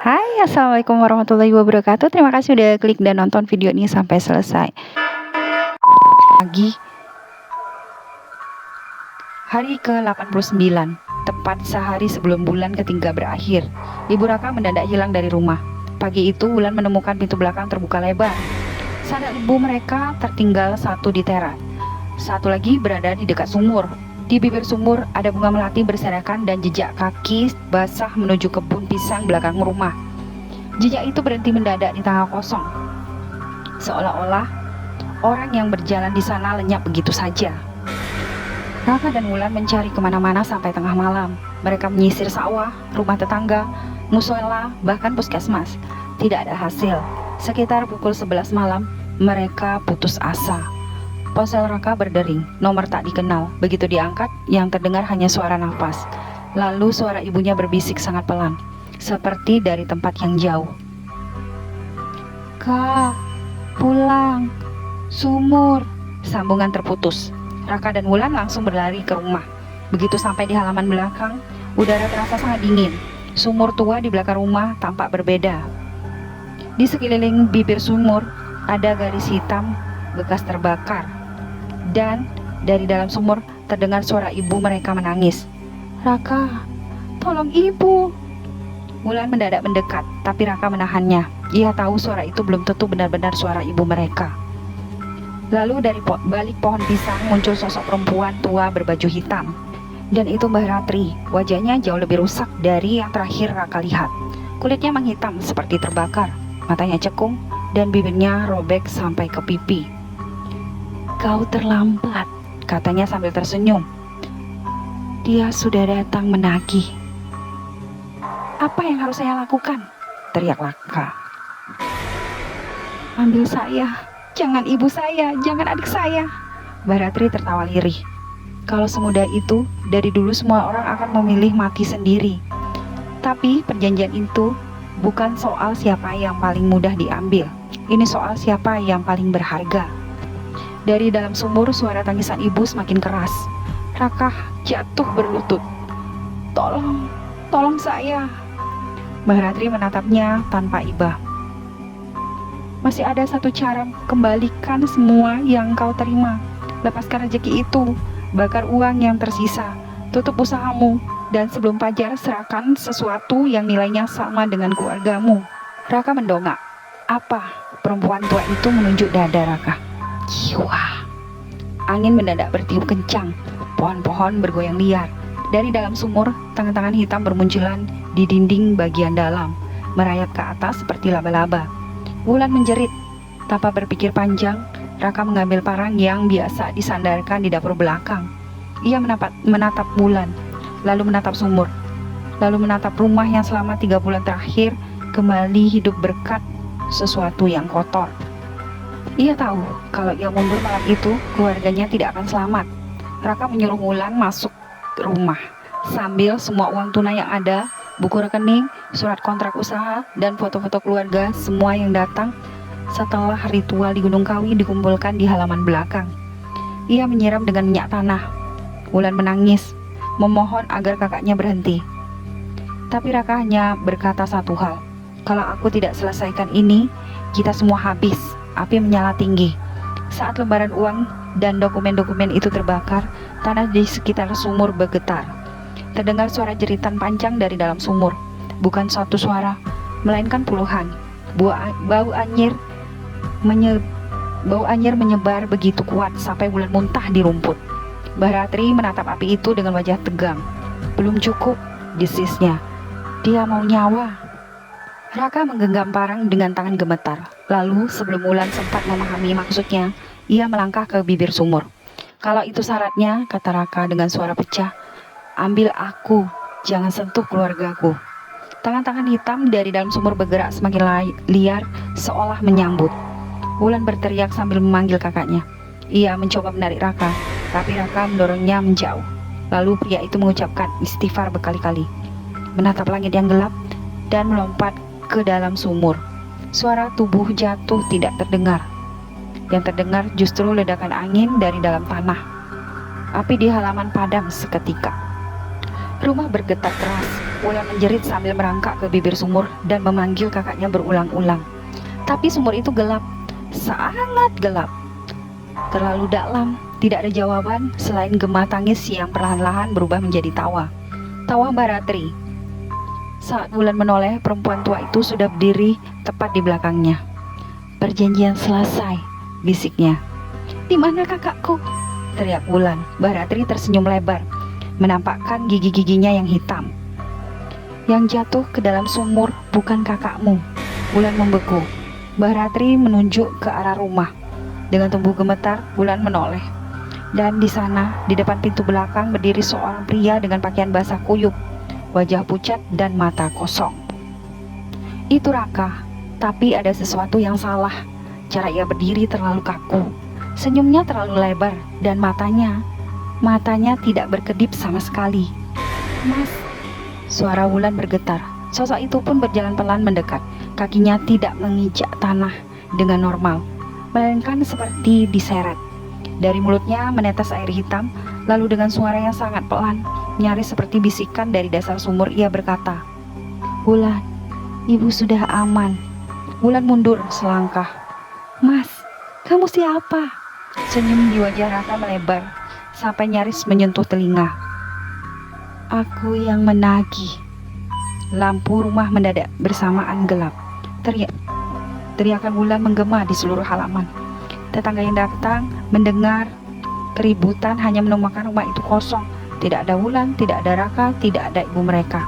Hai, assalamualaikum warahmatullahi wabarakatuh. Terima kasih udah klik dan nonton video ini sampai selesai. Pagi hari ke-89, tepat sehari sebelum bulan ketiga berakhir, Ibu Raka mendadak hilang dari rumah. Pagi itu Wulan menemukan pintu belakang terbuka lebar. Sanak ibu mereka tertinggal satu di teras, satu lagi berada di dekat sumur. Di bibir sumur ada bunga melati berserakan dan jejak kaki basah menuju kebun pisang belakang rumah. Jejak itu berhenti mendadak di tengah kosong, seolah-olah orang yang berjalan di sana lenyap begitu saja. Raka dan Wulan mencari kemana-mana sampai tengah malam. Mereka menyisir sawah, rumah tetangga, musola, bahkan puskesmas. Tidak ada hasil. Sekitar pukul 11 malam, mereka putus asa. Ponsel Raka berdering, nomor tak dikenal. Begitu diangkat, yang terdengar hanya suara nafas. Lalu suara ibunya berbisik sangat pelan, seperti dari tempat yang jauh. "Kak, pulang, sumur." Sambungan terputus. Raka dan Wulan langsung berlari ke rumah. Begitu sampai di halaman belakang, udara terasa sangat dingin. Sumur tua di belakang rumah tampak berbeda. Di sekeliling bibir sumur ada garis hitam bekas terbakar. Dan dari dalam sumur terdengar suara ibu mereka menangis. "Raka, tolong ibu." Wulan mendadak mendekat, tapi Raka menahannya. Ia tahu suara itu belum tentu benar-benar suara ibu mereka. Lalu dari balik pohon pisang muncul sosok perempuan tua berbaju hitam. Dan itu Mbah Ratri. Wajahnya jauh lebih rusak dari yang terakhir Raka lihat. Kulitnya menghitam seperti terbakar, matanya cekung, dan bibirnya robek sampai ke pipi. "Kau terlambat," katanya sambil tersenyum. "Dia sudah datang menagih." "Apa yang harus saya lakukan?" teriak Raka. "Ambil saya, jangan ibu saya, jangan adik saya." Mbah Ratri tertawa lirih. "Kalau semudah itu, dari dulu semua orang akan memilih mati sendiri. Tapi perjanjian itu bukan soal siapa yang paling mudah diambil. Ini soal siapa yang paling berharga." Dari dalam sumur suara tangisan ibu semakin keras. Raka jatuh berlutut. "Tolong, tolong saya." Mbah Ratri menatapnya tanpa iba. "Masih ada satu cara, kembalikan semua yang kau terima. Lepaskan rezeki itu, bakar uang yang tersisa, tutup usahamu, dan sebelum fajar serahkan sesuatu yang nilainya sama dengan keluargamu." Raka mendongak. "Apa?" Perempuan tua itu menunjuk dada Raka. Kiwah. Angin mendadak bertiup kencang. Pohon-pohon bergoyang liar. Dari dalam sumur, tangan-tangan hitam bermunculan di dinding bagian dalam, merayap ke atas seperti laba-laba. Wulan menjerit. Tanpa berpikir panjang, Raka mengambil parang yang biasa disandarkan di dapur belakang. Ia menatap Wulan, lalu menatap sumur, lalu menatap rumah yang selama 3 bulan terakhir kembali hidup berkat sesuatu yang kotor. Ia tahu kalau ia mundur malam itu, keluarganya tidak akan selamat. Raka menyuruh Wulan masuk ke rumah, sambil semua uang tunai yang ada, buku rekening, surat kontrak usaha, dan foto-foto keluarga semua yang datang setelah ritual di Gunung Kawi dikumpulkan di halaman belakang. Ia menyiram dengan minyak tanah. Wulan menangis, memohon agar kakaknya berhenti. Tapi Raka hanya berkata satu hal, "Kalau aku tidak selesaikan ini, kita semua habis." Api menyala tinggi. Saat lembaran uang dan dokumen-dokumen itu terbakar, tanah di sekitar sumur bergetar. Terdengar suara jeritan panjang dari dalam sumur. Bukan satu suara, melainkan puluhan. Bau anyir menyebar begitu kuat sampai Wulan muntah di rumput. Mbah Ratri menatap api itu dengan wajah tegang. "Belum cukup," desisnya. "Dia mau nyawa." Raka menggenggam parang dengan tangan gemetar. Lalu sebelum Wulan sempat memahami maksudnya, ia melangkah ke bibir sumur. "Kalau itu syaratnya," kata Raka dengan suara pecah, "ambil aku, jangan sentuh keluargaku." Tangan-tangan hitam dari dalam sumur bergerak semakin liar, seolah menyambut. Wulan berteriak sambil memanggil kakaknya. Ia mencoba menarik Raka, tapi Raka mendorongnya menjauh. Lalu pria itu mengucapkan istighfar berkali-kali, menatap langit yang gelap, dan melompat ke dalam sumur. Suara tubuh jatuh tidak terdengar. Yang terdengar justru ledakan angin dari dalam tanah. Api di halaman padam seketika. Rumah bergetar keras. Wulan menjerit sambil merangkak ke bibir sumur dan memanggil kakaknya berulang-ulang. Tapi sumur itu gelap, sangat gelap, terlalu dalam. Tidak ada jawaban selain gema tangis yang perlahan-lahan berubah menjadi tawa. Tawa Mbak Ratri. Saat Wulan menoleh, perempuan tua itu sudah berdiri tepat di belakangnya. "Perjanjian selesai," bisiknya. "Di mana kakakku?" teriak Wulan. Mbak Ratri tersenyum lebar, menampakkan gigi-giginya yang hitam. "Yang jatuh ke dalam sumur bukan kakakmu." Wulan membeku. Mbak Ratri menunjuk ke arah rumah. Dengan tubuh gemetar, Wulan menoleh. Dan di sana, di depan pintu belakang, berdiri seorang pria dengan pakaian basah kuyup, wajah pucat dan mata kosong. Itu Raka, tapi ada sesuatu yang salah. Cara ia berdiri terlalu kaku, senyumnya terlalu lebar, dan matanya tidak berkedip sama sekali. "Mas," suara Wulan bergetar. Sosok itu pun berjalan pelan mendekat. Kakinya tidak menginjak tanah dengan normal, melainkan seperti diseret. Dari mulutnya menetes air hitam, lalu dengan suara yang sangat pelan, nyaris seperti bisikan dari dasar sumur, ia berkata, "Wulan, ibu sudah aman." Wulan mundur selangkah. "Mas, kamu siapa?" Senyum di wajah Raka melebar sampai nyaris menyentuh telinga. "Aku yang menagih." Lampu rumah mendadak bersamaan gelap. Teriakan Wulan menggema di seluruh halaman. Tetangga yang datang mendengar keributan hanya menemukan rumah itu kosong. Tidak ada Wulan, tidak ada Raka, tidak ada ibu mereka.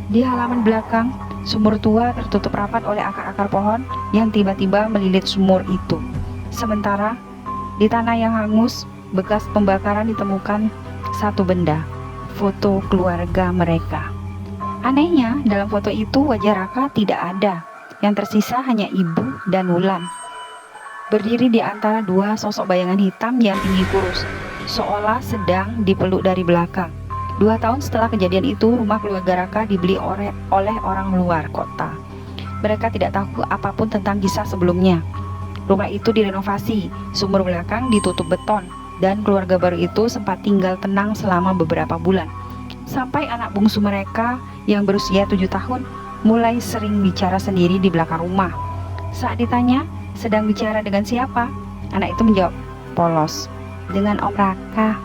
Di halaman belakang, sumur tua tertutup rapat oleh akar-akar pohon yang tiba-tiba melilit sumur itu. Sementara di tanah yang hangus, bekas pembakaran ditemukan satu benda, foto keluarga mereka. Anehnya, dalam foto itu wajah Raka tidak ada. Yang tersisa hanya ibu dan Wulan, berdiri di antara dua sosok bayangan hitam yang tinggi kurus, seolah sedang dipeluk dari belakang. 2 tahun setelah kejadian itu, rumah keluarga Raka dibeli oleh orang luar kota. Mereka tidak tahu apapun tentang kisah sebelumnya. Rumah itu direnovasi, sumur belakang ditutup beton, dan keluarga baru itu sempat tinggal tenang selama beberapa bulan. Sampai anak bungsu mereka yang berusia 7 tahun mulai sering bicara sendiri di belakang rumah. Saat ditanya, "Sedang bicara dengan siapa?" anak itu menjawab polos, "Dengan Om Raka."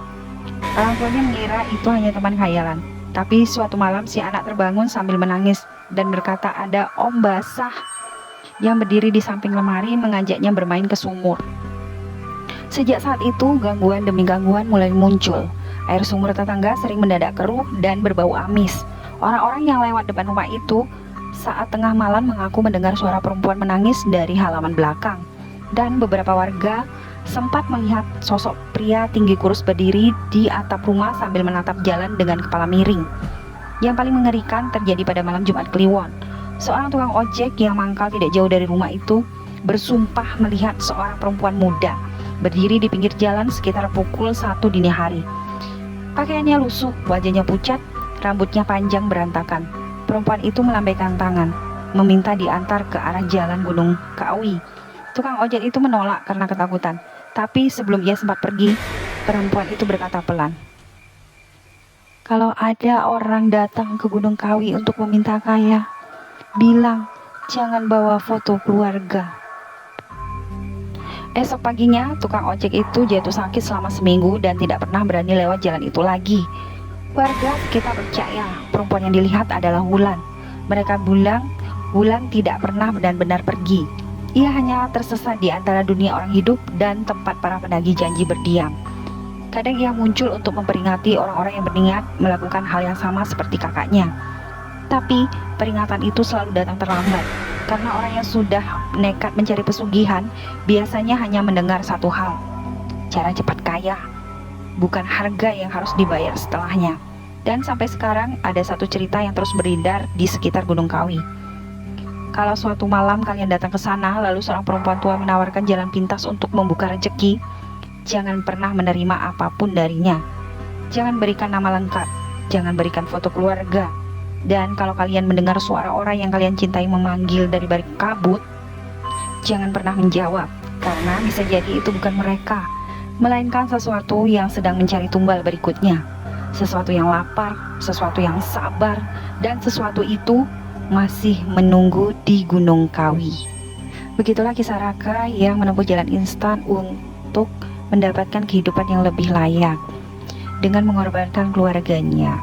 Orang tuanya mengira itu hanya teman khayalan. Tapi suatu malam si anak terbangun sambil menangis dan berkata ada Om Basah yang berdiri di samping lemari mengajaknya bermain ke sumur. Sejak saat itu, gangguan demi gangguan mulai muncul. Air sumur tetangga sering mendadak keruh dan berbau amis. Orang-orang yang lewat depan rumah itu saat tengah malam mengaku mendengar suara perempuan menangis dari halaman belakang. Dan beberapa warga sempat melihat sosok pria tinggi kurus berdiri di atap rumah sambil menatap jalan dengan kepala miring. Yang paling mengerikan terjadi pada malam Jumat Kliwon. Seorang tukang ojek yang mangkal tidak jauh dari rumah itu bersumpah melihat seorang perempuan muda berdiri di pinggir jalan sekitar pukul 1 dini hari. Pakaiannya lusuh, wajahnya pucat, rambutnya panjang berantakan. Perempuan itu melambaikan tangan, meminta diantar ke arah jalan Gunung Kawi. Tukang ojek itu menolak karena ketakutan. Tapi sebelum ia sempat pergi, perempuan itu berkata pelan, "Kalau ada orang datang ke Gunung Kawi untuk meminta kaya, bilang jangan bawa foto keluarga." Esok paginya, tukang ojek itu jatuh sakit selama seminggu dan tidak pernah berani lewat jalan itu lagi. Warga sekitar percaya perempuan yang dilihat adalah Wulan. Mereka bilang Wulan tidak pernah benar-benar pergi. Ia hanya tersesat di antara dunia orang hidup dan tempat para penagih janji berdiam. Kadang ia muncul untuk memperingati orang-orang yang berniat melakukan hal yang sama seperti kakaknya. Tapi peringatan itu selalu datang terlambat, karena orang yang sudah nekat mencari pesugihan biasanya hanya mendengar satu hal, cara cepat kaya, bukan harga yang harus dibayar setelahnya. Dan sampai sekarang ada satu cerita yang terus beredar di sekitar Gunung Kawi. Kalau suatu malam kalian datang ke sana, lalu seorang perempuan tua menawarkan jalan pintas untuk membuka rezeki, jangan pernah menerima apapun darinya. Jangan berikan nama lengkap, jangan berikan foto keluarga. Dan kalau kalian mendengar suara orang yang kalian cintai memanggil dari balik kabut, jangan pernah menjawab, karena bisa jadi itu bukan mereka, melainkan sesuatu yang sedang mencari tumbal berikutnya. sesuatu yang lapar, sesuatu yang sabar, dan sesuatu itu masih menunggu di Gunung Kawi. Begitulah kisah Raka yang menempuh jalan instan untuk mendapatkan kehidupan yang lebih layak dengan mengorbankan keluarganya.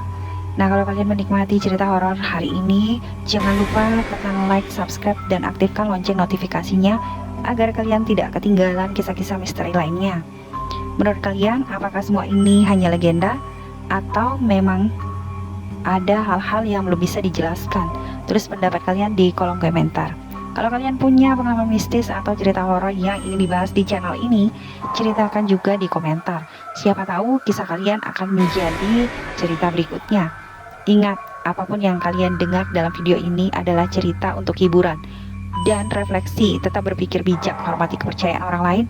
Nah, kalau kalian menikmati cerita horor hari ini, jangan lupa tekan like, subscribe, dan aktifkan lonceng notifikasinya agar kalian tidak ketinggalan kisah-kisah misteri lainnya. Menurut kalian, apakah semua ini hanya legenda atau memang ada hal-hal yang belum bisa dijelaskan? Tulis pendapat kalian di kolom komentar. Kalau kalian punya pengalaman mistis atau cerita horor yang ingin dibahas di channel ini, ceritakan juga di komentar. Siapa tahu kisah kalian akan menjadi cerita berikutnya. Ingat, apapun yang kalian dengar dalam video ini adalah cerita untuk hiburan dan refleksi. Tetap berpikir bijak, hormati kepercayaan orang lain,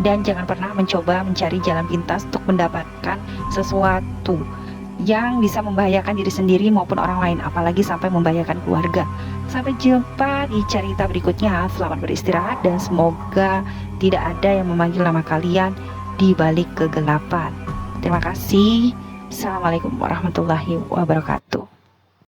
dan jangan pernah mencoba mencari jalan pintas untuk mendapatkan sesuatu yang bisa membahayakan diri sendiri maupun orang lain, apalagi sampai membahayakan keluarga. Sampai jumpa di cerita berikutnya. Selamat beristirahat dan semoga tidak ada yang memanggil nama kalian di balik kegelapan. Terima kasih. Assalamualaikum warahmatullahi wabarakatuh.